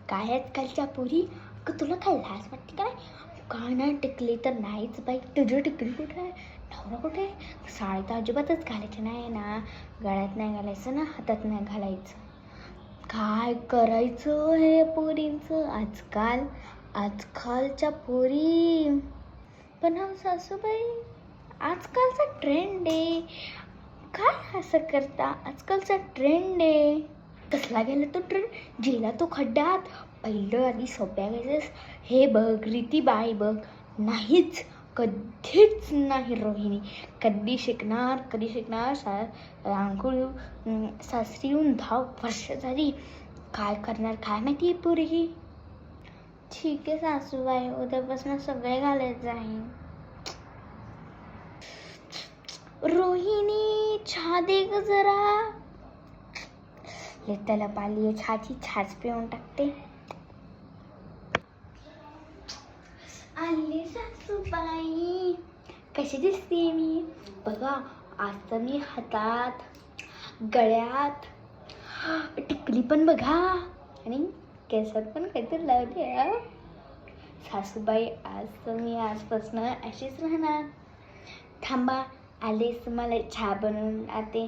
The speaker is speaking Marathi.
काय आजकालच्या पोरी तुला काय लाज वाटते काय? काय नाही टिकली तर नाहीच बाई. तुझी टिकली कुठे आहे? नवरा कुठे आहे? साडी तर अजिबातच घालायची नाही ना, गळ्यात नाही घालायचं ना, हातात नाही घालायचं. काय करायचं हे पोरींचं आजकालच्या पोरी. पण हा सासूबाई, आजकालचा ट्रेंड आहे. काय असं करता? आजकालचा ट्रेंड आहे. कसला गेला तो ट्रेंड? गेला तो खड्ड्यात. पहिलं आधी सोप्या घ्यायचंस. हे बघ रीतीबाई बघ, नाहीच, कधीच नाही. रोहिणी कधी शिकणार? सासरी येऊन 10 वर्ष झाली. काय करणार काय माहिती पोरगी. ठीक आहे सासूबाई, उद्यापासून सगळे घालायचं आहे. रोहिणी चहा दे ग जरा. त्याला पाली छाची छाच पिऊन टाकते. आले सासूबाई, कशी दिसते मी? बघा आज तर मी हातात, गळ्यात टिकली पण बघा, आणि केसात पण काहीतरी लावते. सासूबाई आज तर मी आजपासून अशीच राहणार. थांबा, आलेच, मला चहा बनवून आते.